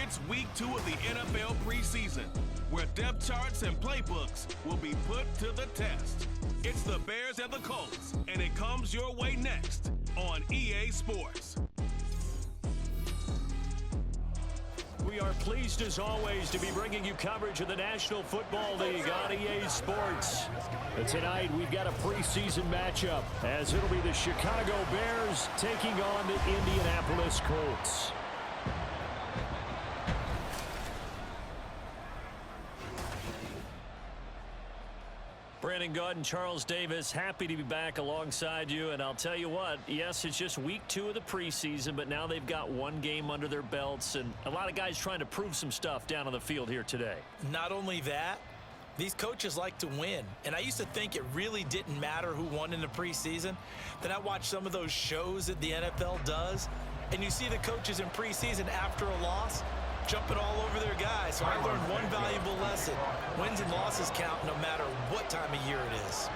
It's week 2 of the NFL preseason, where depth charts and playbooks will be put to the test. It's the Bears and the Colts, and it comes your way next on EA Sports. We are pleased, as always, to be bringing you coverage of the National Football League on EA Sports. And tonight, we've got a preseason matchup, as it'll be the Chicago Bears taking on the Indianapolis Colts. Brandon Gaud and Charles Davis, happy to be back alongside you. And I'll tell you what, yes, it's just week 2 of the preseason, but now they've got one game under their belts, and a lot of guys trying to prove some stuff down on the field here today. Not only that, these coaches like to win. And I used to think it really didn't matter who won in the preseason. Then I watched some of those shows that the NFL does, and you see the coaches in preseason after a loss jumping all over their guys. So I learned one valuable lesson. Wins and losses count no matter what time of year it is.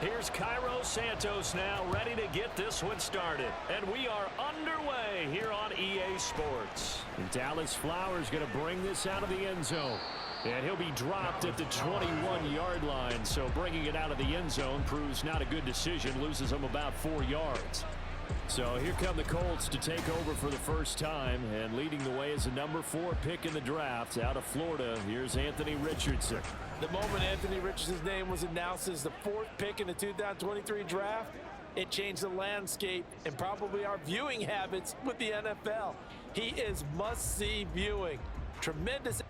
Here's Cairo Santos now, ready to get this one started. And we are underway here on EA Sports. And Dallas Flowers going to bring this out of the end zone. And he'll be dropped at the 21-yard line. So bringing it out of the end zone proves not a good decision. Loses them about 4 yards. So here come the Colts to take over for the first time, and leading the way is a number 4 pick in the draft out of Florida. Here's Anthony Richardson. The moment Anthony Richardson's name was announced as the 4th pick in the 2023 draft, it changed the landscape and probably our viewing habits with the NFL. He is must-see viewing. Tremendous.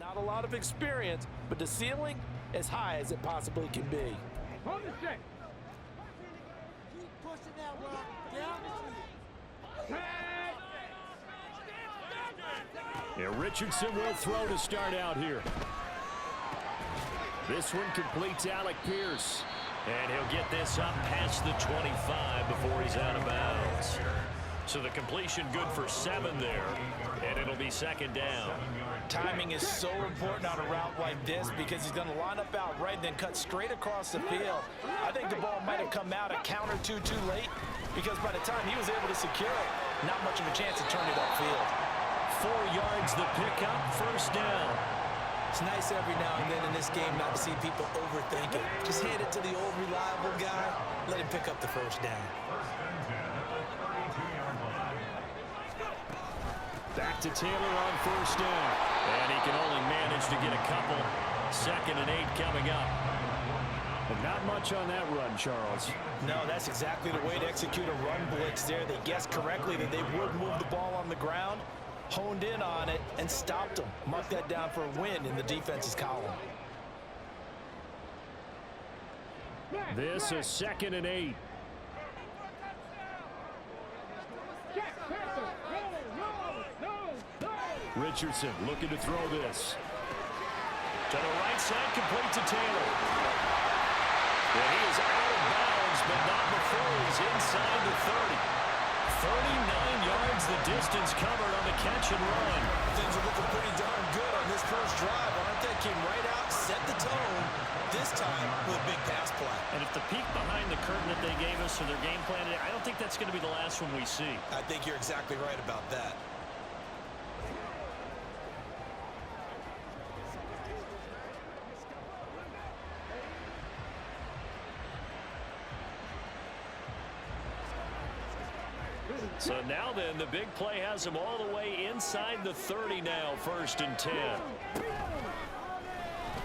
Not a lot of experience, but the ceiling as high as it possibly can be. Hold the stick. Keep pushing that rock down the field. Yeah, Richardson will throw to start out here. This one completes Alec Pierce. And he'll get this up past the 25 before he's out of bounds. So the completion good for 7 there, and it'll be second down. Timing is so important on a route like this because he's going to line up out right and then cut straight across the field. I think the ball might have come out a count or two too late because by the time he was able to secure it, not much of a chance to turn it upfield. 4 yards the pickup, first down. It's nice every now and then in this game not to see people overthink it. Just hand it to the old reliable guy, let him pick up the first down. Back to Taylor on first down. And he can only manage to get a couple. 2nd and 8 coming up. But not much on that run, Charles. No, that's exactly the way to execute a run blitz there. They guessed correctly that they would move the ball on the ground, honed in on it, and stopped them. Mark that down for a win in the defense's column. This is 2nd and 8. Richardson looking to throw this. To the right side, complete to Taylor. And he is out of bounds, but not before he's inside the 30. 39 yards the distance covered on the catch and run. Things are looking pretty darn good on this first drive, aren't they? Came right out, set the tone, this time with a big pass play. And if the peek behind the curtain that they gave us for their game plan, I don't think that's going to be the last one we see. I think you're exactly right about that. So now then, the big play has him all the way inside the 30 now, 1st and 10.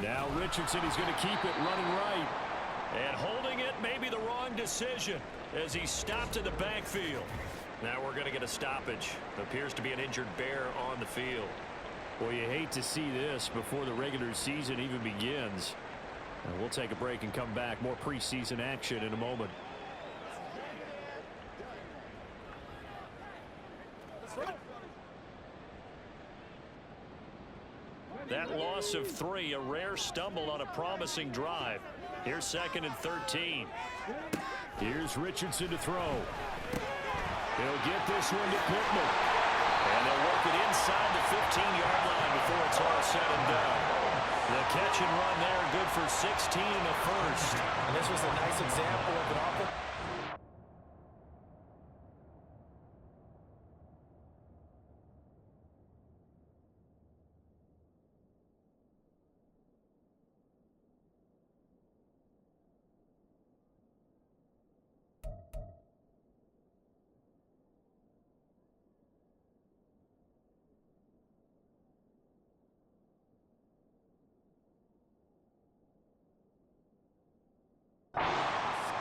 Now Richardson is going to keep it running right. And holding it may be the wrong decision as he stopped in the backfield. Now we're going to get a stoppage. Appears to be an injured Bear on the field. Well, you hate to see this before the regular season even begins. And we'll take a break and come back. More preseason action in a moment. That loss of 3, a rare stumble on a promising drive. Here's 2nd and 13. Here's Richardson to throw. He'll get this one to Pittman. And they'll work it inside the 15-yard line before it's all said and done. The catch and run there, good for 16 and a first. And this was a nice example of an offense.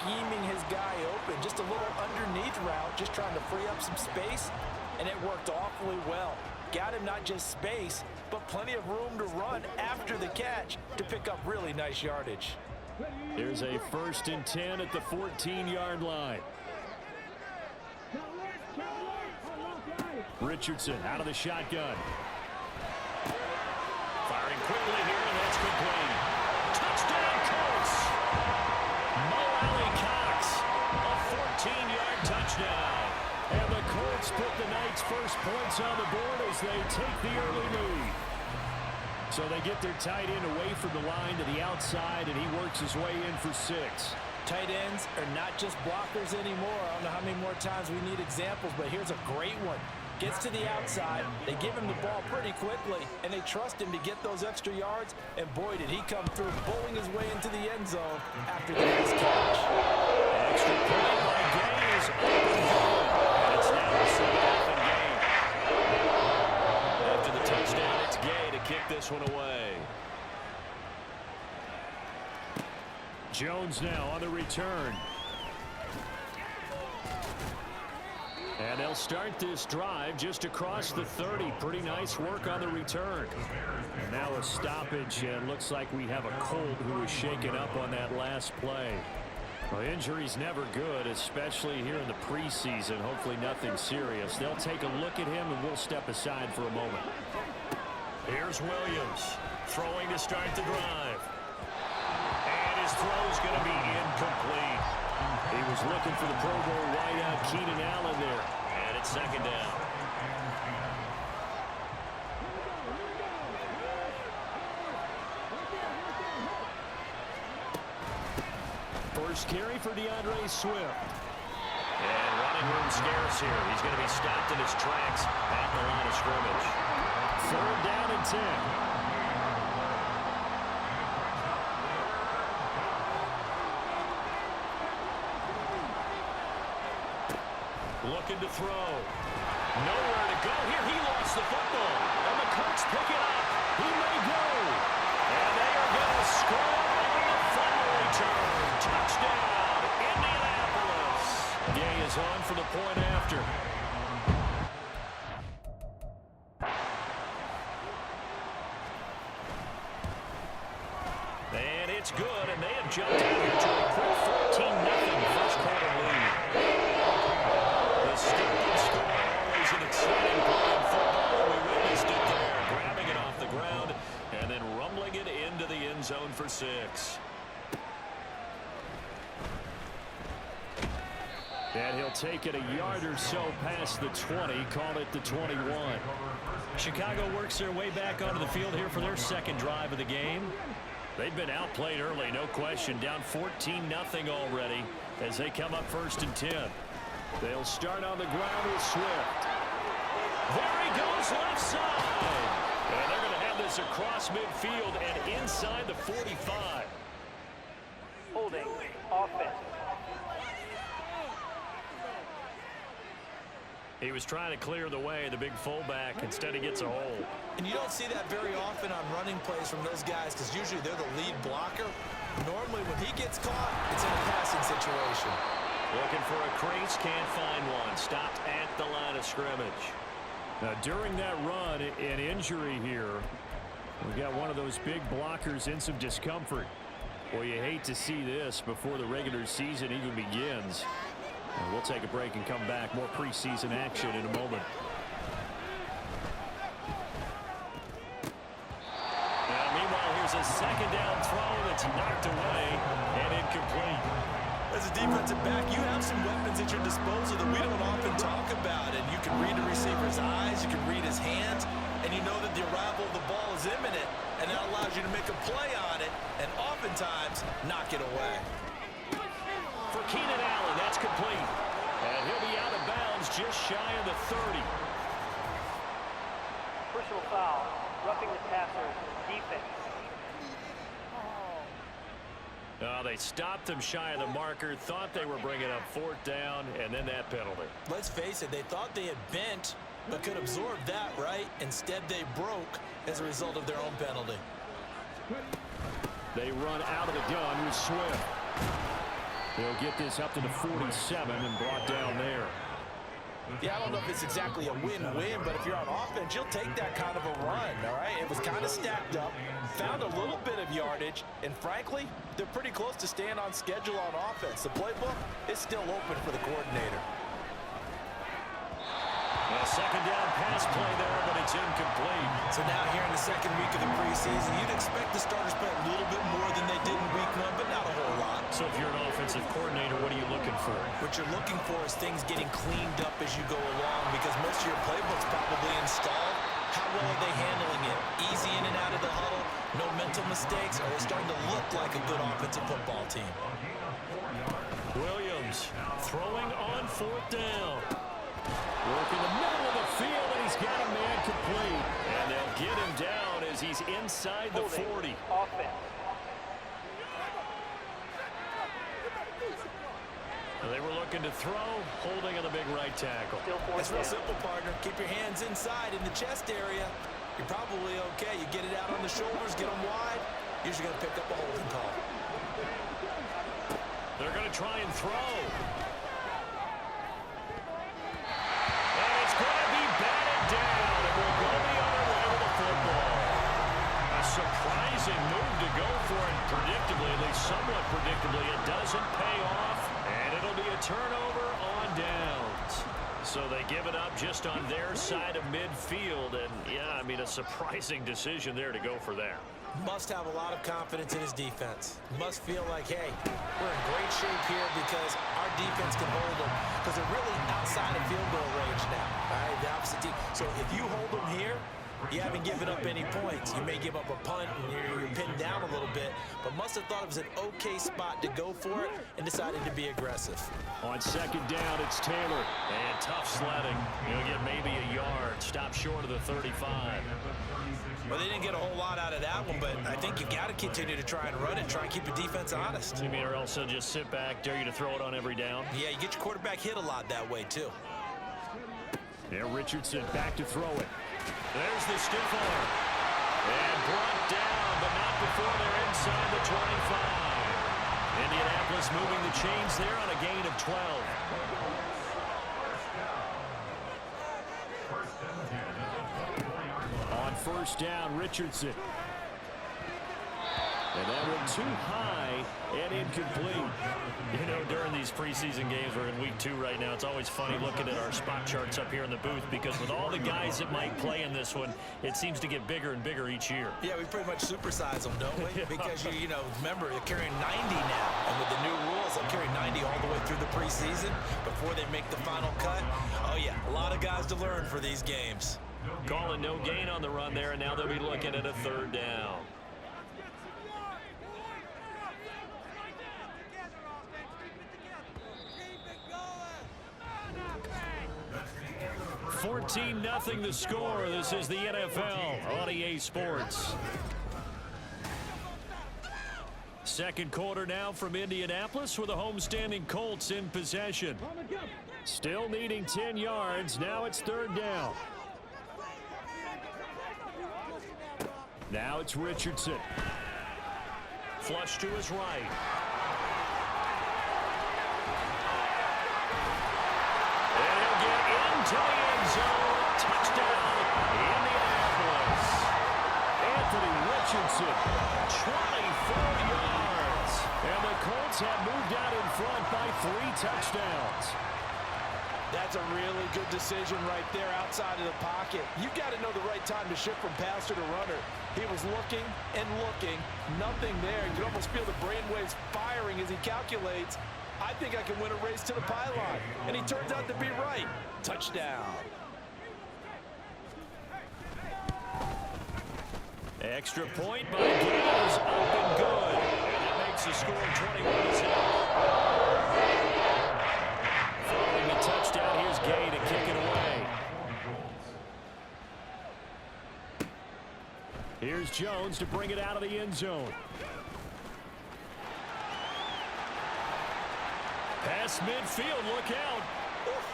Scheming his guy open, just a little underneath route, just trying to free up some space, and it worked awfully well. Got him not just space, but plenty of room to run after the catch to pick up really nice yardage. Here's a 1st and 10 at the 14-yard line. Richardson out of the shotgun. Firing quickly here, and that's complete. Touchdown, Colts! A 14-yard touchdown. And the Colts put the Knights' first points on the board as they take the early lead. So they get their tight end away from the line to the outside, and he works his way in for 6. Tight ends are not just blockers anymore. I don't know how many more times we need examples, but here's a great one. Gets to the outside, they give him the ball pretty quickly, and they trust him to get those extra yards, and boy, did he come through, bowling his way into the end zone after the next catch. Extra point by Gay is up and going, and it's now a 7-0 game. After the touchdown, it's Gay to kick this one away. Jones now on the return. And they'll start this drive just across the 30. Pretty nice work on the return. And now a stoppage, and looks like we have a Colt who was shaken up on that last play. Well, injury's never good, especially here in the preseason. Hopefully nothing serious. They'll take a look at him, and we'll step aside for a moment. Here's Williams throwing to start the drive. And his throw's going to be incomplete. He was looking for the Pro Bowl wideout Keenan Allen there. And it's 2nd down. First carry for DeAndre Swift. And running room scarce here. He's going to be stopped in his tracks at the line of scrimmage. 3rd down and 10. Looking to throw. Nowhere to go here. He lost the football. And the Colts pick it up. He may go. And they are going to score on the final return. Touchdown, Indianapolis. Gay is on for the point after. And it's good. And they have jumped out here to a quick 14-0 first quarter lead. The starting score, always an exciting play in football. We witnessed it there, grabbing it off the ground and then rumbling it into 6. And he'll take it a yard or so past the 20, call it the 21. Chicago works their way back onto the field here for their second drive of the game. They've been outplayed early, no question. Down 14-0 already as they come up 1st and 10. They'll start on the ground with Swift. There he goes left side. And they're going to have this across midfield and inside the 45. Holding offense. He was trying to clear the way, the big fullback. Instead, he gets a hole. And you don't see that very often on running plays from those guys because usually they're the lead blocker. Normally, when he gets caught, it's in a passing situation. Looking for a crease, can't find one. Stopped at the line of scrimmage. Now, during that run, an injury here. We've got one of those big blockers in some discomfort. Well, you hate to see this before the regular season even begins. And we'll take a break and come back. More preseason action in a moment. Now, meanwhile, here's a second down throw that's knocked away and incomplete. As a defensive back, you have some weapons at your disposal that we don't often talk about. And you can read the receiver's eyes, you can read his hands, and you know that the arrival of the ball is imminent. And that allows you to make a play on it and oftentimes knock it away. For Keenan Allen, that's complete. And he'll be out of bounds just shy of the 30. Personal foul. Roughing the passer. Defense. They stopped him shy of the marker, thought they were bringing up 4th down, and then that penalty. Let's face it, they thought they had bent but could absorb that, right? Instead, they broke as a result of their own penalty. They run out of the gun with Swift. They'll get this up to the 47 and brought down there. Yeah, I don't know if it's exactly a win-win, but if you're on offense, you'll take that kind of a run, all right? It was kind of stacked up, found a little bit of yardage, and frankly, they're pretty close to staying on schedule on offense. The playbook is still open for the coordinator. A second down pass play there, but it's incomplete. So now here in the second week of the preseason, you'd expect the starters to play a little bit more than they did in week 1, but not a whole lot. So if you're an offensive coordinator, what are you looking for? What you're looking for is things getting cleaned up as you go along because most of your playbook's probably installed. How well are they handling it? Easy in and out of the huddle, no mental mistakes, or they're starting to look like a good offensive football team. Williams throwing on 4th down. Work in the middle of the field, and he's got a man complete. And they'll get him down as he's inside the 40. Offense. They were looking to throw, holding on the big right tackle. It's real simple, partner. Keep your hands inside in the chest area. You're probably okay. You get it out on the shoulders, get them wide. Usually going to pick up a holding call. They're going to try and throw. And it's going to be batted down, and we'll go the other way with the football. A surprising move to go for it, predictably, at least somewhat predictably. It doesn't pay off, and it'll be a turnover on downs. So they give it up just on their side of midfield, and yeah, I mean, a surprising decision there to go for that. Must have a lot of confidence in his defense. Must feel like, hey, we're in great shape here because our defense can hold them because they're really outside of field goal range now, all right, the opposite team. So if you hold them here, you haven't given up any points. You may give up a punt and you're pinned down a little bit, but must have thought it was an okay spot to go for it and decided to be aggressive. On second down, it's Taylor. And tough sledding. He'll get maybe a yard. Stop short of the 35. Well, they didn't get a whole lot out of that one, but I think you got to continue to try and run it, try and keep your defense honest. You mean or else they'll just sit back, dare you to throw it on every down? Yeah, you get your quarterback hit a lot that way, too. There, Richardson back to throw it. There's the stiff arm. And brought down, but not before they're inside the 25. Indianapolis moving the chains there on a gain of 12. On first down, Richardson. And that one too high and incomplete. You know, during these preseason games, we're in week 2 right now, it's always funny looking at our spot charts up here in the booth because with all the guys that might play in this one, it seems to get bigger and bigger each year. Yeah, we pretty much supersize them, don't we? Because, you know, remember, they're carrying 90 now. And with the new rules, they'll carry 90 all the way through the preseason before they make the final cut. Oh, yeah, a lot of guys to learn for these games. Calling no gain on the run there, and now they'll be looking at a 3rd down. 14-0 the score. This is the NFL on EA Sports. Second quarter now from Indianapolis with the homestanding Colts in possession. Still needing 10 yards. Now it's 3rd down. Now it's Richardson. Flush to his right. And he'll get into the end zone. Touchdown, Indianapolis. Anthony Richardson, 24 yards. And the Colts have moved out in front by 3 touchdowns. That's a really good decision right there outside of the pocket. You got to know the right time to shift from passer to runner. He was looking and looking, nothing there. You can almost feel the brainwaves firing as he calculates, I think I can win a race to the pylon. And he turns out to be right. Touchdown. Extra point by Gales, up and good. And that makes the score 21-0. Following the touchdown, here's Gay to kick it away. Here's Jones to bring it out of the end zone. Pass midfield, look out.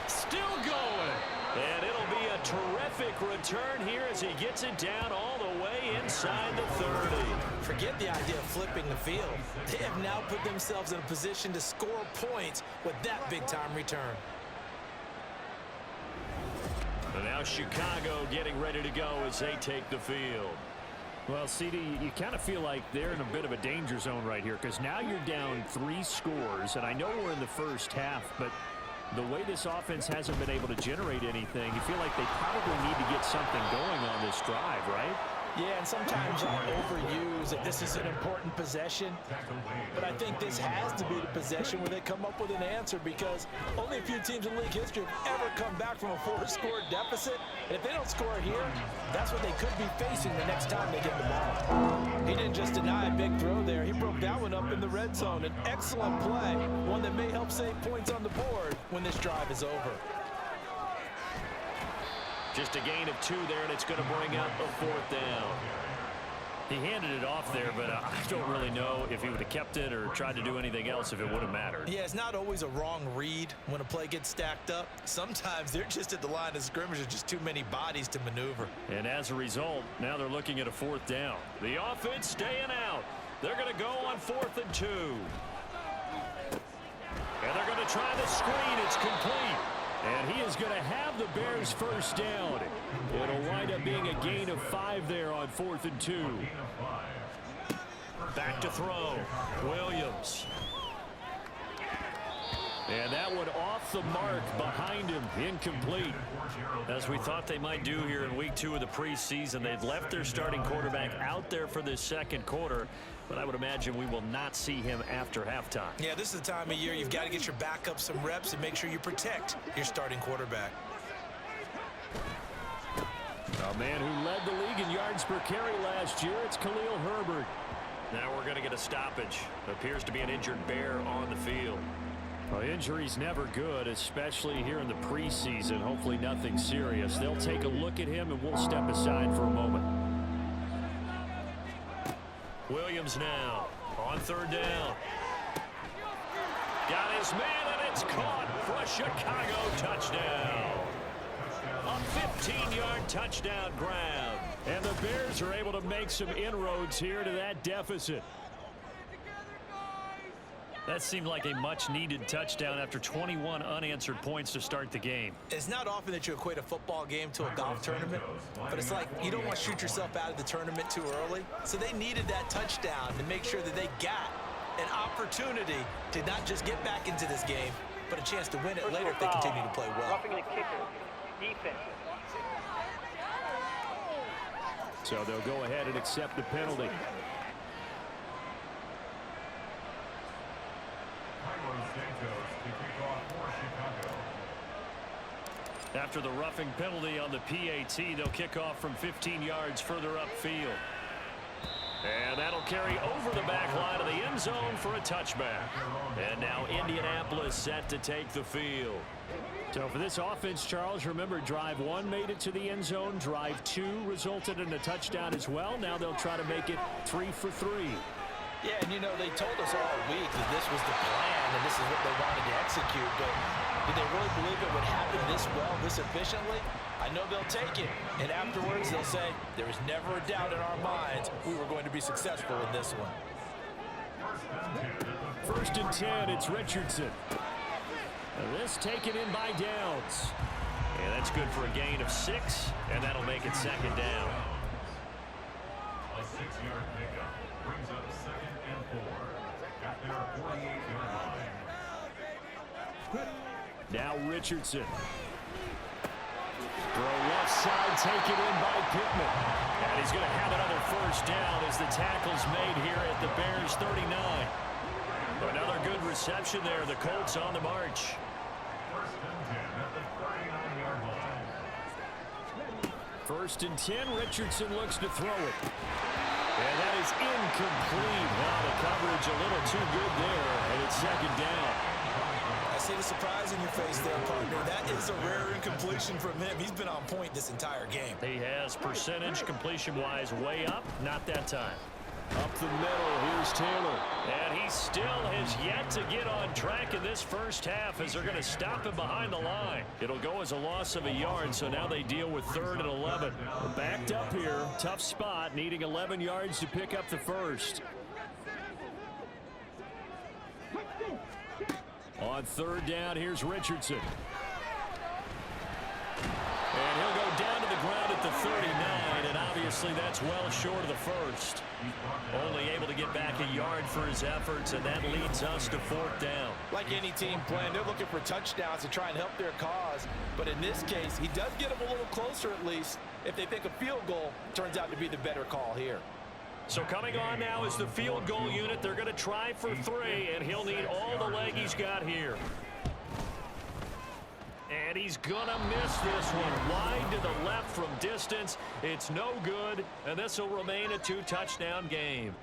Still going. And it'll be a terrific return here as he gets it down all the way inside the 30. Forget the idea of flipping the field. They have now put themselves in a position to score points with that big-time return. And now Chicago getting ready to go as they take the field. Well, CD, you kind of feel like they're in a bit of a danger zone right here because now you're down 3 scores, and I know we're in the first half, but the way this offense hasn't been able to generate anything, you feel like they probably need to get something going on this drive, right? Yeah, and sometimes I'll overuse that this is an important possession. But I think this has to be the possession where they come up with an answer because only a few teams in league history have ever come back from a 4-score deficit. And if they don't score here, that's what they could be facing the next time they get the ball. He didn't just deny a big throw there. He broke that one up in the red zone. An excellent play, one that may help save points on the board when this drive is over. Just a gain of 2 there, and it's going to bring up a 4th down. He handed it off there, but I don't really know if he would have kept it or tried to do anything else if it would have mattered. Yeah, it's not always a wrong read when a play gets stacked up. Sometimes they're just at the line of scrimmage. There's just too many bodies to maneuver. And as a result, now they're looking at a 4th down. The offense staying out. They're going to go on 4th and 2. And they're going to try the screen. It's complete. And he is going to have the Bears' first down. It'll wind up being a gain of 5 there on 4th and 2. Back to throw. Williams. And that one off the mark behind him. Incomplete. As we thought they might do here in week 2 of the preseason, they've left their starting quarterback out there for this second quarter. But I would imagine we will not see him after halftime. Yeah, this is the time of year you've got to get your backup some reps and make sure you protect your starting quarterback. A man who led the league in yards per carry last year, it's Khalil Herbert. Now we're going to get a stoppage. Appears to be an injured Bear on the field. Well, injury's never good, especially here in the preseason. Hopefully nothing serious. They'll take a look at him, and we'll step aside for a moment. Williams now on 3rd down. Got his man, and it's caught for a Chicago touchdown. A 15-yard touchdown grab. And the Bears are able to make some inroads here to that deficit. That seemed like a much-needed touchdown after 21 unanswered points to start the game. It's not often that you equate a football game to a golf tournament, but it's like you don't want to shoot yourself out of the tournament too early. So they needed that touchdown to make sure that they got an opportunity to not just get back into this game, but a chance to win it later if they continue to play well. Roughing the kicker. Defense. So they'll go ahead and accept the penalty. After the roughing penalty on the PAT, they'll kick off from 15 yards further upfield. And that'll carry over the back line of the end zone for a touchback. And now Indianapolis set to take the field. So for this offense, Charles, remember, drive 1 made it to the end zone. Drive 2 resulted in a touchdown as well. Now they'll try to make it 3 for 3. Yeah, and you know, they told us all week that this was the plan and this is what they wanted to execute, but did they really believe it would happen this well, this efficiently? I know they'll take it, and afterwards they'll say, there was never a doubt in our minds we were going to be successful in this one. 1st and 10, it's Richardson. And this taken in by Downs. And that's good for a gain of 6, and that'll make it 2nd down. A 6-yard pickup brings up 2nd and 4 at their 48-yard line. Now Richardson. Throw left side, taken in by Pittman. And he's going to have another 1st down as the tackle's made here at the Bears 39. Another good reception there. The Colts on the march. 1st and 10 at the 39-yard line. 1st and 10, Richardson looks to throw it. And that is incomplete. Wow, the coverage a little too good there, and it's 2nd down. I see the surprise in your face there, partner. That is a rare incompletion from him. He's been on point this entire game. He has percentage completion-wise way up. Not that time. Up the middle, here's Taylor. And he still has yet to get on track in this 1st half as they're going to stop him behind the line. It'll go as a loss of a yard, so now they deal with 3rd and 11. We're backed up here. Tough spot, needing 11 yards to pick up the 1st. On 3rd down, here's Richardson. And he'll go down to the ground at the 39, and obviously that's well short of the 1st. Only able to get back a yard for his efforts, and that leads us to 4th down. Like any team playing, they're looking for touchdowns to try and help their cause. But in this case, he does get them a little closer at least if they think a field goal turns out to be the better call here. So coming on now is the field goal unit. They're going to try for 3, and he'll need all the leg he's got here. And he's going to miss this one. Wide to the left from distance. It's no good, and this will remain a 2-touchdown game.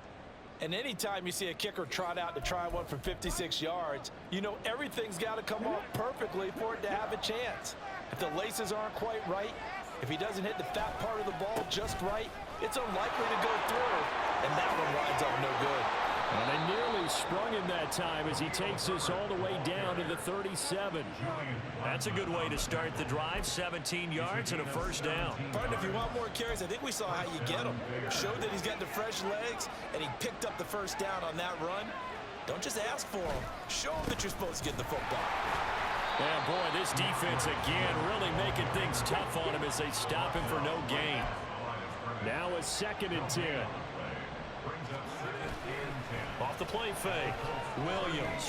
And anytime you see a kicker trot out to try one from 56 yards, you know everything's got to come off perfectly for it to have a chance. If the laces aren't quite right, if he doesn't hit the fat part of the ball just right, it's unlikely to go through, and that one winds up no good. And they nearly sprung him that time as he takes this all the way down to the 37. That's a good way to start the drive. 17 yards and a 1st down. Partner, if you want more carries, I think we saw how you get them. Showed that he's got the fresh legs, and he picked up the 1st down on that run. Don't just ask for them. Show them that you're supposed to get the football. Yeah, boy, this defense again really making things tough on him as they stop him for no gain. Now a 2nd and 10. Off the play fake, Williams.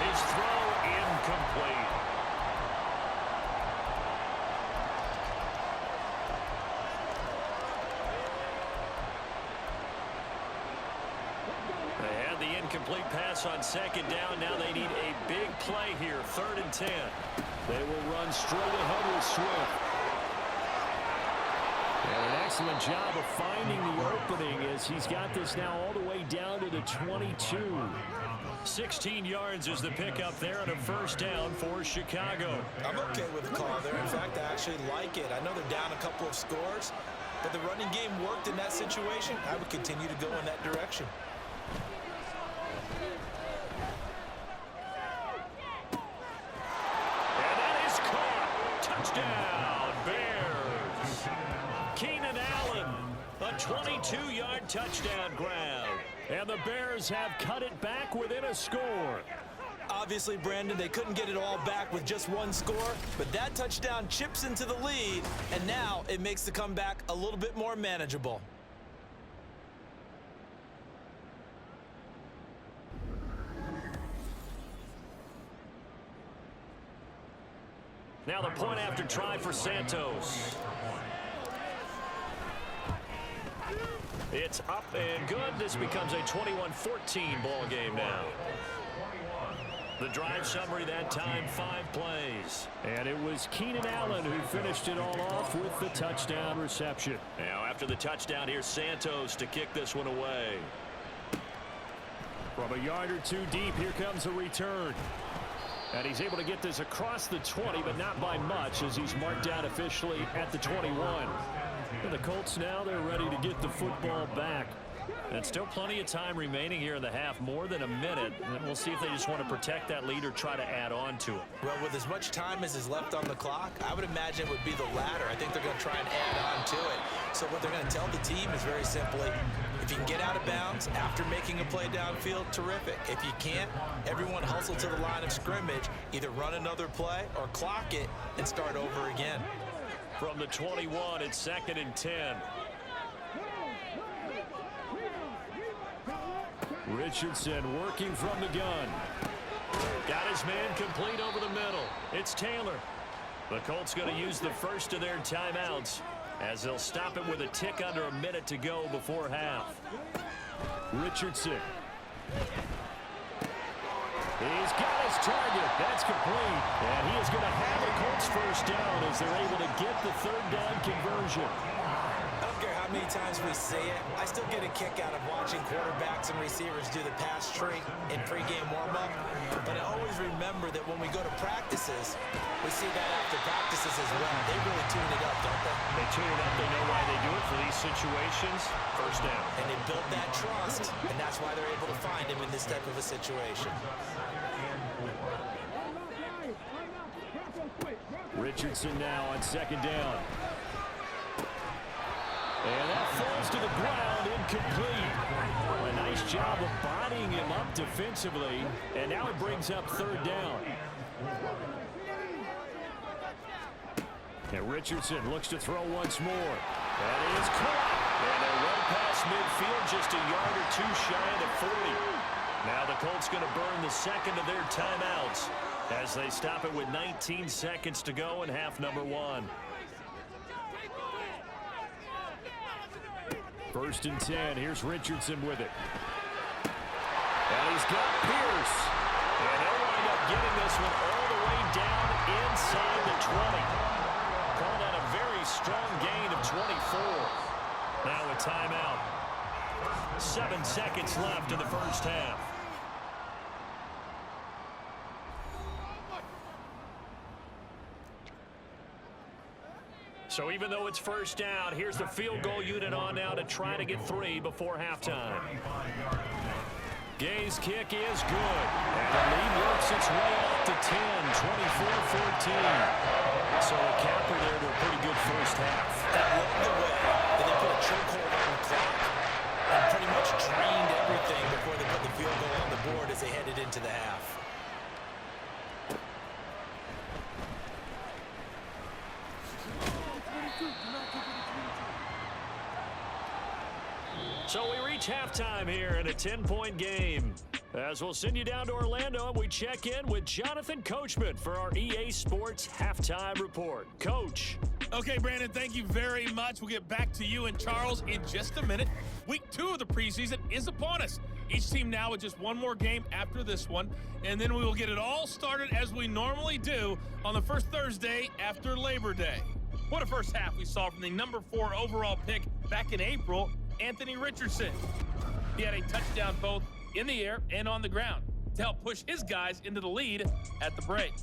His throw incomplete. They had the incomplete pass on 2nd down. Now they need a big play here, 3rd and 10. They will run straight ahead with Swift. And an excellent job of finding the opening as he's got this now all the way down to the 22. 16 yards is the pickup there and a 1st down for Chicago. I'm okay with the call there. In fact, I actually like it. I know they're down a couple of scores, but the running game worked in that situation. I would continue to go in that direction. And that is caught. Touchdown, Bears. Keenan Allen, a 22-yard touchdown grab. And the Bears have cut it back within a score. Obviously, Brandon, they couldn't get it all back with just one score, but that touchdown chips into the lead, and now it makes the comeback a little bit more manageable. Now the point after try for Santos. It's up and good. This becomes a 21-14 ball game now. The drive summary that time, 5 plays. And it was Keenan Allen who finished it all off with the touchdown reception. Now after the touchdown, here's Santos to kick this one away. From a yard or two deep, here comes a return. And he's able to get this across the 20, but not by much, as he's marked down officially at the 21. And the Colts now, they're ready to get the football back. And still plenty of time remaining here in the half, more than a minute. And we'll see if they just want to protect that lead or try to add on to it. Well, with as much time as is left on the clock, I would imagine it would be the latter. I think they're going to try and add on to it. So what they're going to tell the team is very simply, if you can get out of bounds after making a play downfield, terrific. If you can't, everyone hustle to the line of scrimmage, either run another play or clock it and start over again. From the 21, it's 2nd and 10. Richardson working from the gun. Got his man complete over the middle. It's Taylor. The Colts going to use the first of their timeouts, as they'll stop it with a tick under a minute to go before half. Richardson. He's got his target. That's complete. And he is going to have the Colts first down as they're able to get the 3rd down conversion. I don't care how many times we see it. I still get a kick out of watching quarterbacks and receivers do the pass tree in pregame warm-up. But I always remember that when we go to practices, we see that after practices as well. They really tune it up, don't they? They tune it up. They know why they do it for these situations. First down. And they build that trust, and that's why they're able to find him in this type of a situation. Richardson now on 2nd down. And that falls to the ground, incomplete. A nice job of bodying him up defensively. And now it brings up 3rd down. And Richardson looks to throw once more. That is caught. And they run past midfield, just a yard or two shy of the 40. Now the Colts going to burn the 2nd of their timeouts as they stop it with 19 seconds to go in half number 1. 1st and 10. Here's Richardson with it. And he's got Pierce. And he'll wind up getting this one all the way down inside the 20. Call that a very strong gain of 24. Now a timeout. 7 seconds left in the first half. So even though it's first down, here's the field goal unit on now to try to get 3 before halftime. Gay's kick is good. And the lead works its way up to 10, 24-14. So a capper there to a pretty good first half. That looked the way that they put a chokehold on the clock and pretty much drained everything before they put the field goal on the board as they headed into the half. So we reach halftime here in a 10-point game. As we'll send you down to Orlando, and we check in with Jonathan Coachman for our EA Sports Halftime Report. Coach. Okay, Brandon, thank you very much. We'll get back to you and Charles in just a minute. Week 2 of the preseason is upon us. Each team now with just one more game after this one, and then we will get it all started as we normally do on the first Thursday after Labor Day. What a first half we saw from the number 4 overall pick back in April, Anthony Richardson. He had a touchdown both in the air and on the ground to help push his guys into the lead at the break.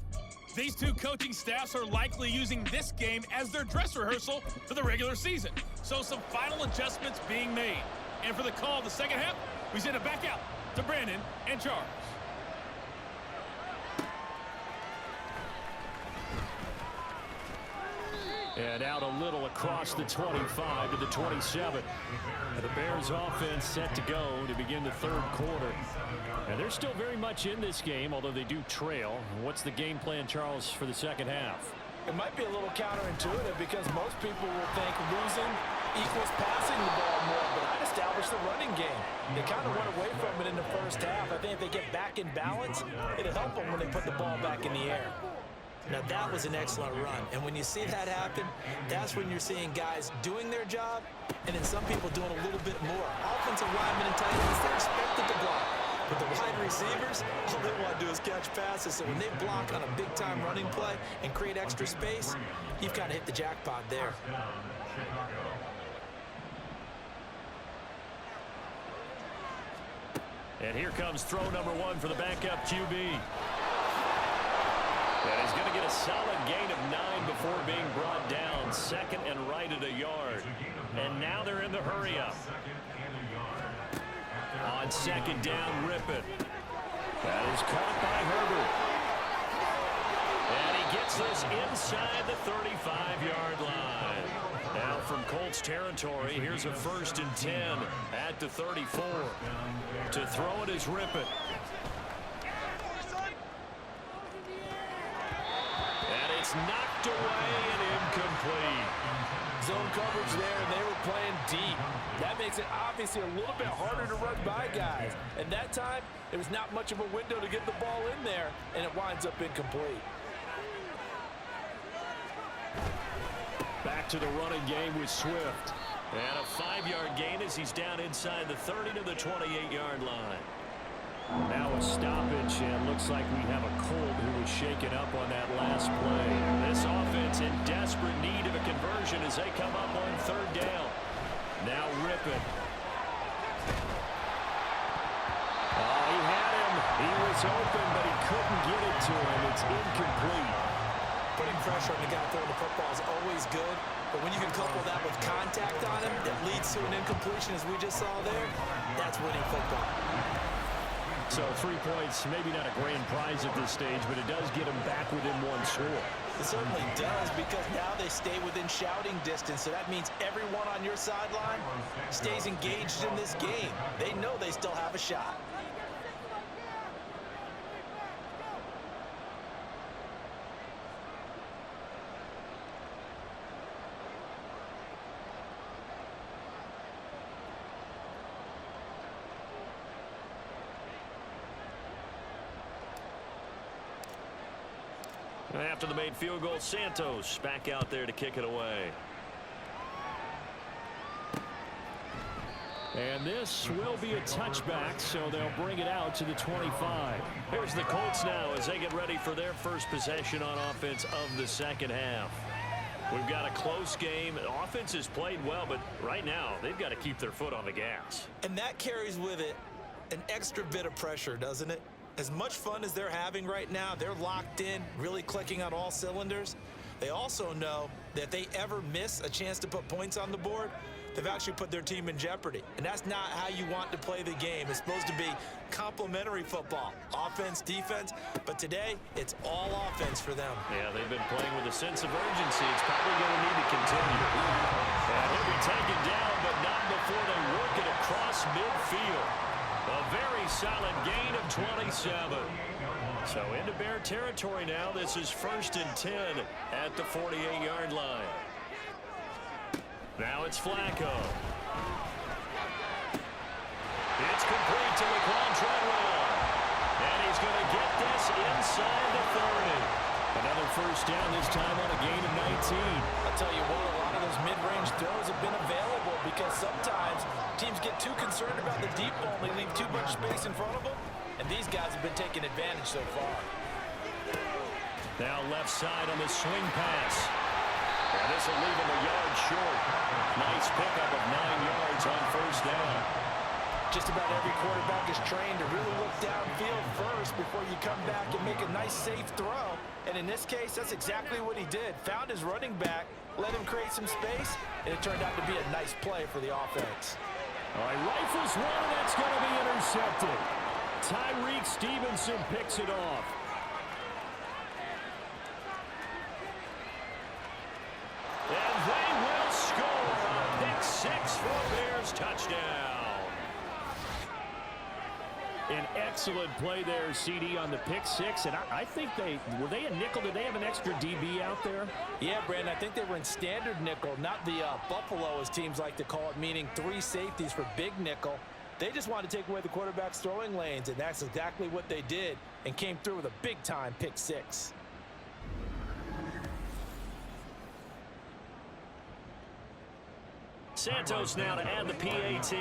These two coaching staffs are likely using this game as their dress rehearsal for the regular season. So some final adjustments being made. And for the call of the second half, we send it back out to Brandon and Charles. And out a little across the 25 to the 27. And the Bears offense set to go to begin the 3rd quarter. And they're still very much in this game, although they do trail. What's the game plan, Charles, for the second half? It might be a little counterintuitive because most people will think losing equals passing the ball more, but I'd establish the running game. They kind of went away from it in the first half. I think if they get back in balance, it'll help them when they put the ball back in the air. Now, that was an excellent run. And when you see that happen, that's when you're seeing guys doing their job and then some people doing a little bit more. Offensive linemen and tight ends, they're expected to block. But the wide receivers, all they want to do is catch passes. So when they block on a big-time running play and create extra space, you've kind of hit the jackpot there. And here comes throw number 1 for the backup QB. And he's going to get a solid gain of 9 before being brought down. Second and right at a yard. And now they're in the hurry-up. On second down, Rippon. That is caught by Herbert. And he gets this inside the 35-yard line. Now from Colts territory, here's a 1st and 10 at the 34. To throw it is Rippon. And it's knocked away and incomplete. Zone coverage there, and they were playing deep. That makes it obviously a little bit harder to run by guys. And that time, there was not much of a window to get the ball in there, and it winds up incomplete. Back to the running game with Swift. And a 5-yard gain as he's down inside the 30 to the 28-yard line. Now a stoppage, and looks like we have a Colt who was shaken up on that last play. This offense in desperate need of a conversion as they come up on 3rd down. Now Rippon. Oh, he had him. He was open, but he couldn't get it to him. It's incomplete. Putting pressure on the guy throwing the football is always good, but when you can couple that with contact on him that leads to an incompletion, as we just saw there, that's winning football. So 3 points, maybe not a grand prize at this stage, but it does get them back within 1 score. It certainly does, because now they stay within shouting distance, so that means everyone on your sideline stays engaged in this game. They know they still have a shot. After the made field goal, Santos back out there to kick it away. And this will be a touchback, so they'll bring it out to the 25. Here's the Colts now as they get ready for their first possession on offense of the second half. We've got a close game. The offense has played well, but right now they've got to keep their foot on the gas. And that carries with it an extra bit of pressure, doesn't it? As much fun as they're having right now, they're locked in, really clicking on all cylinders. They also know that if they ever miss a chance to put points on the board, they've actually put their team in jeopardy. And that's not how you want to play the game. It's supposed to be complementary football, offense, defense. But today, it's all offense for them. Yeah, they've been playing with a sense of urgency. It's probably going to need to continue. And he'll be taken down, but not before they work it across midfield. A very solid gain of 27. So into Bear territory now. This is 1st and 10 at the 48-yard line. Now it's Flacco. It's complete to Laquan Treadwell. And he's going to get this inside the 30. Another 1st down, this time on a gain of 19. I'll tell you what, a lot of those mid-range throws have been available because sometimes teams get too concerned about the deep ball and they leave too much space in front of them, and these guys have been taking advantage so far. Now left side on the swing pass. And this will leave him a yard short. Nice pickup of 9 yards on 1st down. Just about every quarterback is trained to really look downfield first before you come back and make a nice, safe throw. And in this case, that's exactly what he did. Found his running back, let him create some space, and it turned out to be a nice play for the offense. All right, rifles one, that's going to be intercepted. Tyreek Stevenson picks it off. And they will score a pick 6 for a Bears touchdown. An excellent play there, CD, on the pick 6. And I think were they a nickel? Did they have an extra DB out there? Yeah, Brandon, I think they were in standard nickel, not the Buffalo, as teams like to call it, meaning 3 safeties for big nickel. They just wanted to take away the quarterback's throwing lanes, and that's exactly what they did and came through with a big-time pick 6. Santos now to add the PAT.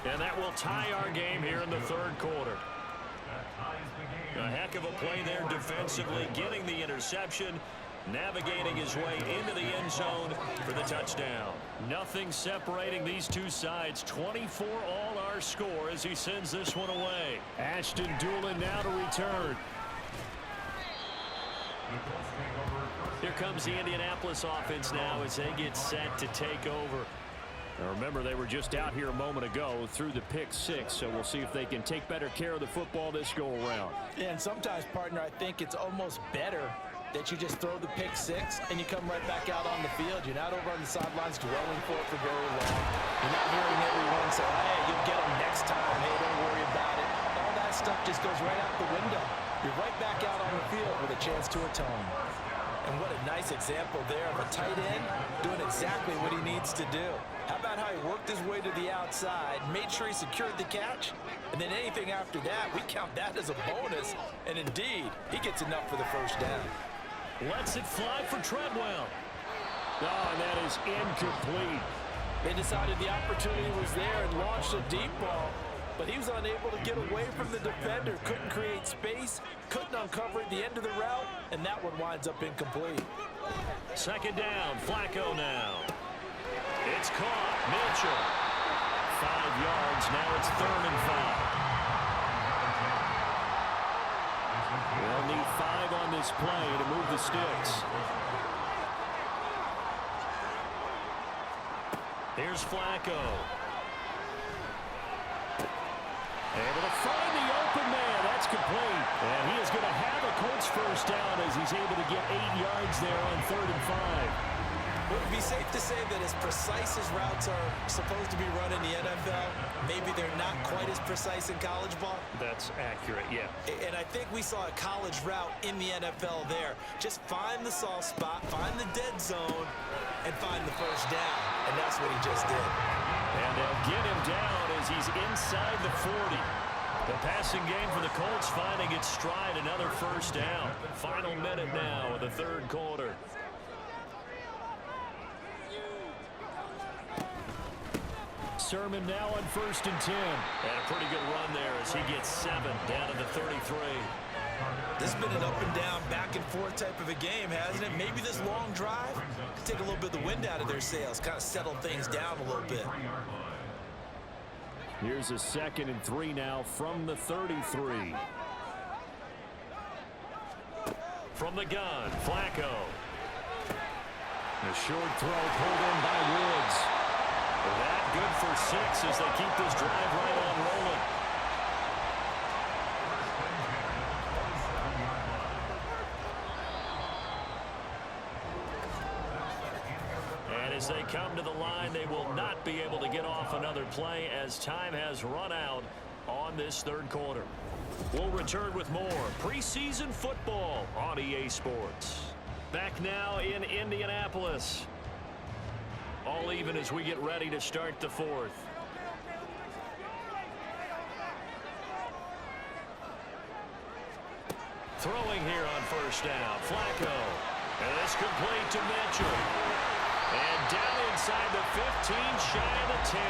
And that will tie our game here in the third quarter. A heck of a play there defensively, getting the interception, navigating his way into the end zone for the touchdown. Nothing separating these two sides. 24 all our score as he sends this one away. Ashton Doolin now to return. Here comes the Indianapolis offense now as they get set to take over. Now remember, they were just out here a moment ago through the pick six, so we'll see if they can take better care of the football this go around. Yeah, and sometimes, partner, I think it's almost better that you just throw the pick six and you come right back out on the field. You're not over on the sidelines dwelling for it for very long. You're not hearing everyone say, hey, you'll get them next time. Hey, don't worry about it. All that stuff just goes right out the window. You're right back out on the field with a chance to atone. And what a nice example there of a tight end doing exactly what he needs to do. How about how he worked his way to the outside, made sure he secured the catch, and then anything after that, we count that as a bonus. And indeed, he gets enough for the first down. Lets it fly for Treadwell. Oh, and that is incomplete. They decided the opportunity was there and launched a deep ball, but he was unable to get away from the defender, couldn't create space, couldn't uncover the end of the route, and that one winds up incomplete. Second down, Flacco now. It's caught, Mitchell. 5 yards, now it's 3rd and 5. They'll need 5 on this play to move the sticks. Here's Flacco. Able to find the open man. That's complete. And he is going to have a Colts first down as he's able to get 8 yards there on 3rd and 5. Would it be safe to say that as precise as routes are supposed to be run in the NFL, maybe they're not quite as precise in college ball? That's accurate, yeah. And I think we saw a college route in the NFL there. Just find the soft spot, find the dead zone, and find the first down. And that's what he just did. And they'll get him down as he's inside the 40. The passing game for the Colts finding its stride, another first down. Final minute now of the third quarter. Sermon now on 1st and 10. And a pretty good run there as he gets 7 down to the 33. This has been an up and down, back and forth type of a game, hasn't it? Maybe this long drive could take a little bit of the wind out of their sails, kind of settle things down a little bit. Here's a 2nd and 3 now from the 33. From the gun, Flacco. A short throw pulled in by Woods. That good for 6 as they keep this drive right on rolling. And as they come to the line, they will not be able to get off another play as time has run out on this third quarter. We'll return with more preseason football on EA Sports. Back now in Indianapolis. All even as we get ready to start the fourth. Throwing here on first down, Flacco. And it's complete to Mitchell. And down inside the 15, shy of the 10.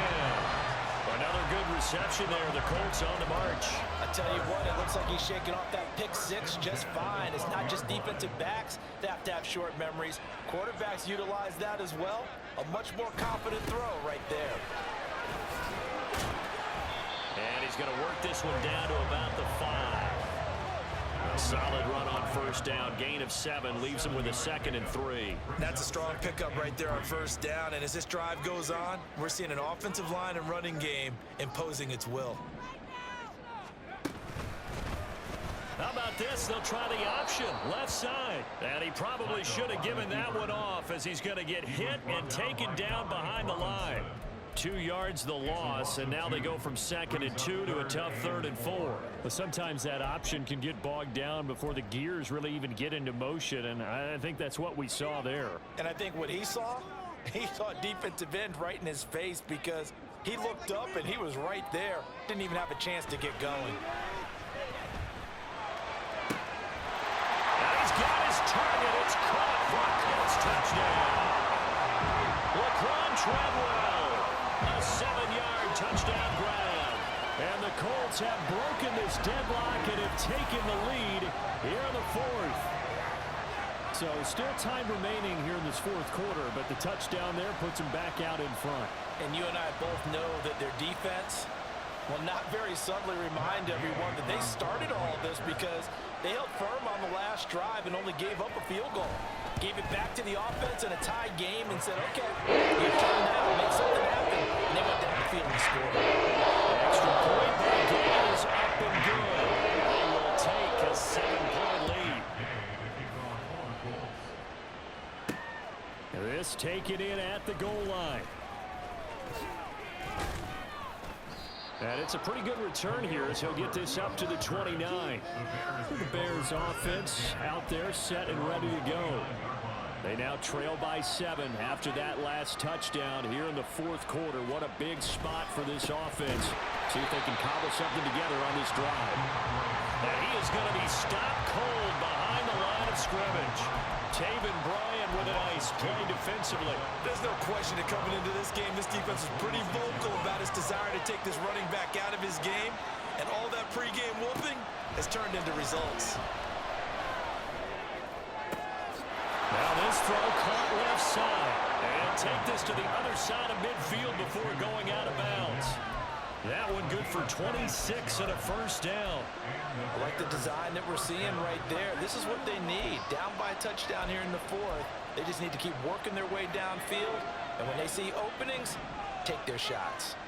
Another good reception there. The Colts on the march. I tell you what, it looks like he's shaking off that pick 6 just fine. It's not just defensive backs that have to have short memories. Quarterbacks utilize that as well. A much more confident throw right there. And he's going to work this one down to about the 5. A solid run on first down. Gain of 7 leaves him with a 2nd and 3. That's a strong pickup right there on first down. And as this drive goes on, we're seeing an offensive line and running game imposing its will. How about this? They'll try the option, left side. And he probably should have given that one off as he's going to get hit and taken down behind the line. 2 yards the loss, and now they go from 2nd and 2 to a tough 3rd and 4. But sometimes that option can get bogged down before the gears really even get into motion, and I think that's what we saw there. And I think what he saw defensive end right in his face because he looked up and he was right there. Didn't even have a chance to get going. He's got his target. It's caught for a Colts touchdown. Treadwell. A 7-yard touchdown grab. And the Colts have broken this deadlock and have taken the lead here in the fourth. So still time remaining here in this fourth quarter, but the touchdown there puts them back out in front. And you and I both know that their defense will not very subtly remind everyone that they started all of this because they held firm on the last drive and only gave up a field goal. Gave it back to the offense in a tie game and said, okay, you turn now, make something happen. And they went down the field and scored. The extra point by Gain is up and good. They will take a 7-point lead. This taken in at the goal line. And it's a pretty good return here as he'll get this up to the 29. The Bears offense out there set and ready to go. They now trail by 7 after that last touchdown here in the fourth quarter. What a big spot for this offense. See if they can cobble something together on this drive. And he is going to be stopped cold behind the line of scrimmage. Taven Bryan with a nice play defensively. There's no question that coming into this game, this defense is pretty vocal about its desire to take this running back out of his game. And all that pregame whooping has turned into results. Now this throw caught left side. And take this to the other side of midfield before going out of bounds. That one good for 26 and a first down. I like the design that we're seeing right there. This is what they need. Down by a touchdown here in the fourth. They just need to keep working their way downfield. And when they see openings, take their shots.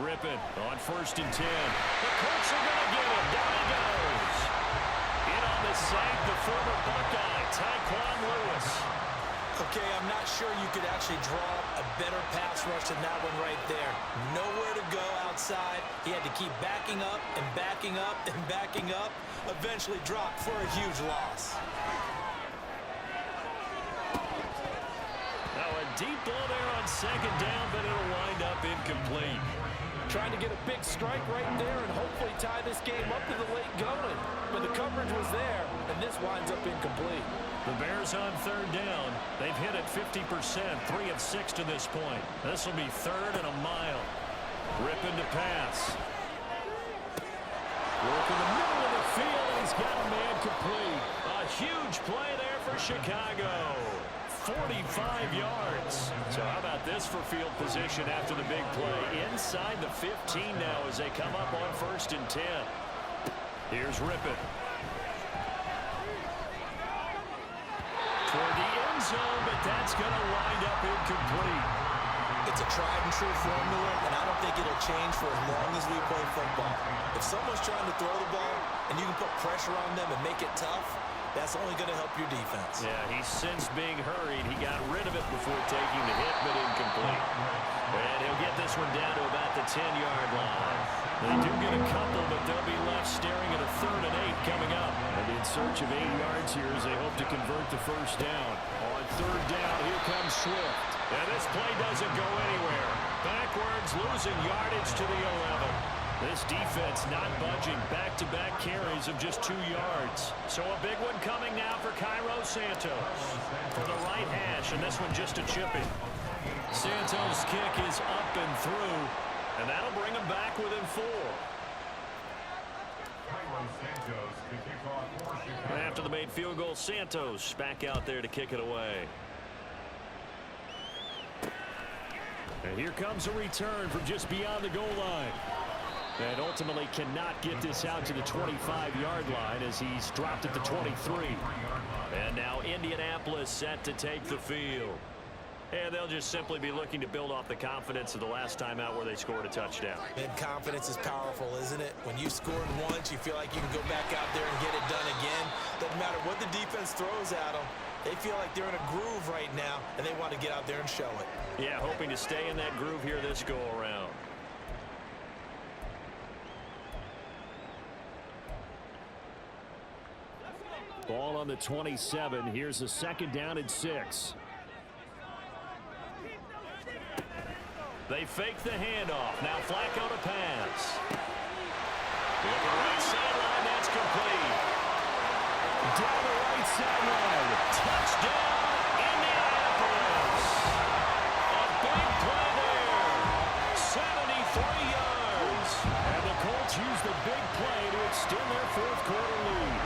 Rippon on 1st and 10. The Colts are going to get him. Down he goes. In on the sack, the former Buckeye, Tyquan Lewis. Okay, I'm not sure you could actually draw a better pass rush than that one right there. Nowhere to go outside. He had to keep backing up and backing up and backing up. Eventually dropped for a huge loss. Now a deep ball there on 2nd down, but it'll wind up incomplete. Trying to get a big strike right there and hopefully tie this game up to the late going. But the coverage was there, and this winds up incomplete. The Bears on 3rd down. They've hit it 50%, 3 of 6 to this point. This will be 3rd and a mile. Rippon to pass. Work in the middle of the field, and he's got a man complete. A huge play there for Chicago. 45 yards. So how about this for field position after the big play? Inside the 15 now as they come up on 1st and 10. Here's Rippon. Toward the end zone, but that's going to wind up incomplete. It's a tried and true formula, and I don't think it'll change for as long as we play football. If someone's trying to throw the ball and you can put pressure on them and make it tough, that's only going to help your defense. Yeah, he's since being hurried. He got rid of it before taking the hit, but incomplete. And he'll get this one down to about the 10-yard line. They do get a couple, but they'll be left staring at a 3rd and 8 coming up. And in search of 8 yards here as they hope to convert the first down. On 3rd down, here comes Swift. And this play doesn't go anywhere. Backwards, losing yardage to the 11. This defense not budging. Back-to-back carries of just 2 yards. So a big one coming now for Cairo Santos. For the right hash, and this one just a chipping. Santos' kick is up and through, and that'll bring him back within 4. After the made field goal, Santos back out there to kick it away. And here comes a return from just beyond the goal line. And ultimately cannot get this out to the 25-yard line as he's dropped at the 23. And now Indianapolis set to take the field. And they'll just simply be looking to build off the confidence of the last time out where they scored a touchdown. And confidence is powerful, isn't it? When you scored once, you feel like you can go back out there and get it done again. Doesn't matter what the defense throws at them. They feel like they're in a groove right now, and they want to get out there and show it. Yeah, hoping to stay in that groove here this go-around. Ball on the 27. Here's a 2nd down and 6. They fake the handoff. Now Flacco to pass. Looking right sideline, that's complete. Down the right sideline. Touchdown, Indianapolis. Colts use the big play to extend their fourth quarter lead.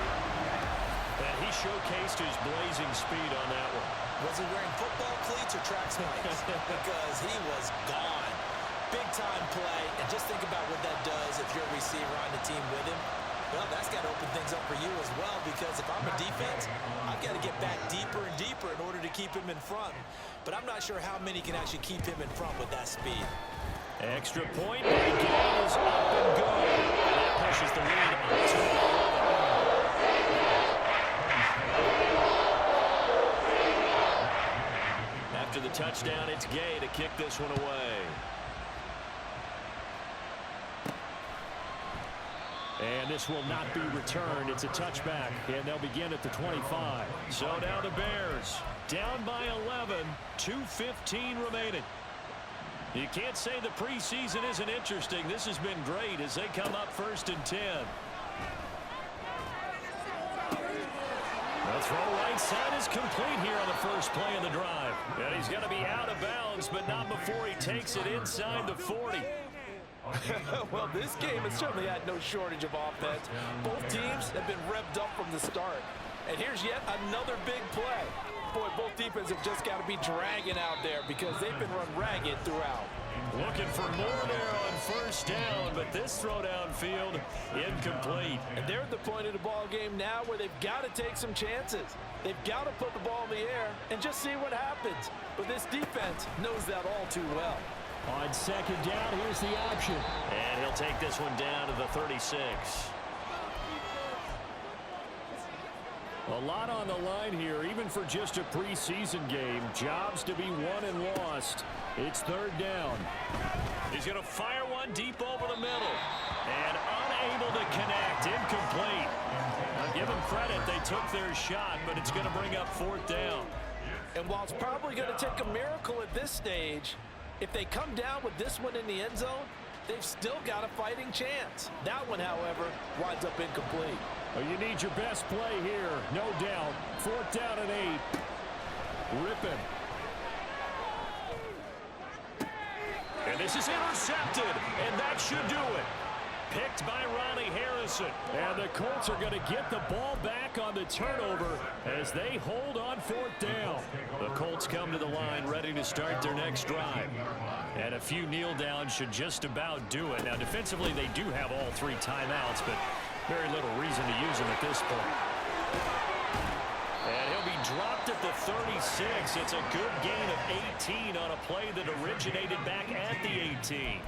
And he showcased his blazing speed on that one. Was he wearing football cleats or track spikes? Because he was gone. Big-time play. And just think about what that does if you're a receiver on the team with him. Well, that's got to open things up for you as well, because if I'm a defense, I've got to get back deeper and deeper in order to keep him in front. But I'm not sure how many can actually keep him in front with that speed. Extra point by Gay is up and good. And that pushes the lead up to 11. After the touchdown, it's Gay to kick this one away. And this will not be returned. It's a touchback, and they'll begin at the 25. So now the Bears, down by 11, 2:15 remaining. You can't say the preseason isn't interesting. This has been great as they come up 1st and 10. The throw right side is complete here on the first play of the drive. And he's going to be out of bounds, but not before he takes it inside the 40. Well, this game has certainly had no shortage of offense. Both teams have been revved up from the start. And here's yet another big play. Boy, both defenses have just got to be dragging out there because they've been run ragged throughout. Looking for more there on first down, but this throw downfield incomplete. And they're at the point of the ball game now where they've got to take some chances. They've got to put the ball in the air and just see what happens. But this defense knows that all too well. On second down, here's the option. And he'll take this one down to the 36. A lot on the line here, even for just a preseason game. Jobs to be won and lost. It's third down. He's going to fire one deep over the middle. And unable to connect. Incomplete. I'll give them credit. They took their shot, but it's going to bring up 4th down. And while it's probably going to take a miracle at this stage, if they come down with this one in the end zone, they've still got a fighting chance. That one, however, winds up incomplete. Well, you need your best play here, no doubt. 4th down and 8. Ripping. And this is intercepted, and that should do it. Picked by Ronnie Harrison. And the Colts are going to get the ball back on the turnover as they hold on 4th down. The Colts come to the line ready to start their next drive. And a few kneel downs should just about do it. Now, defensively, they do have all 3 timeouts, but very little reason to use them at this point. And he'll be dropped at the 36. It's a good gain of 18 on a play that originated back at the 18.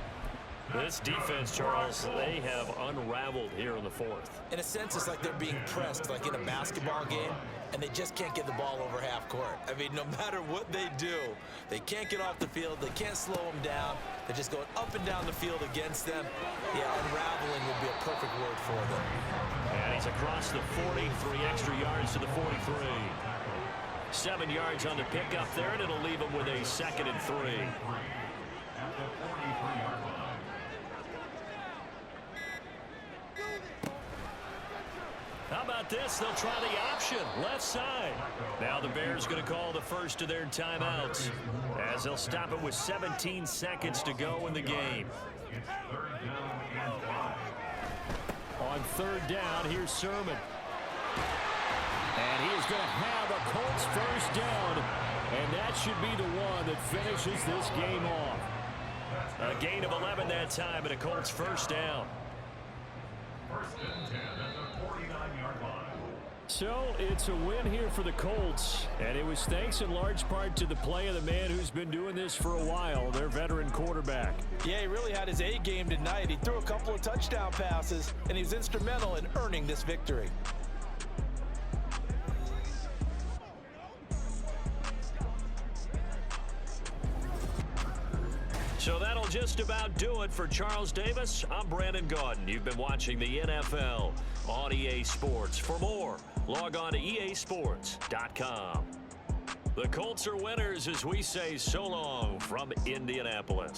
This defense, Charles, they have unraveled here in the 4th. In a sense, it's like they're being pressed like in a basketball game, and they just can't get the ball over half court. I mean, no matter what they do, they can't get off the field. They can't slow them down. They're just going up and down the field against them. Yeah, unraveling would be a perfect word for them. And he's across the 40, 3 extra yards to the 43. 7 yards on the pickup there, and it'll leave him with a 2nd and 3. At the 43-yard line. How about this? They'll try the option, left side. Now the Bears going to call the first of their timeouts as they'll stop it with 17 seconds to go in the game. It's 3rd down and 5. On 3rd down, here's Sermon. And he is going to have a Colts first down. And that should be the one that finishes this game off. A gain of 11 that time and a Colts first down. 1st and 10 at the 49-yard line. So it's a win here for the Colts, and it was thanks in large part to the play of the man who's been doing this for a while, their veteran quarterback. Yeah, he really had his A game tonight. He threw a couple of touchdown passes, and he was instrumental in earning this victory. So that'll just about do it for Charles Davis. I'm Brandon Gaudin. You've been watching the NFL on EA Sports. For more, log on to easports.com. The Colts are winners as we say so long from Indianapolis.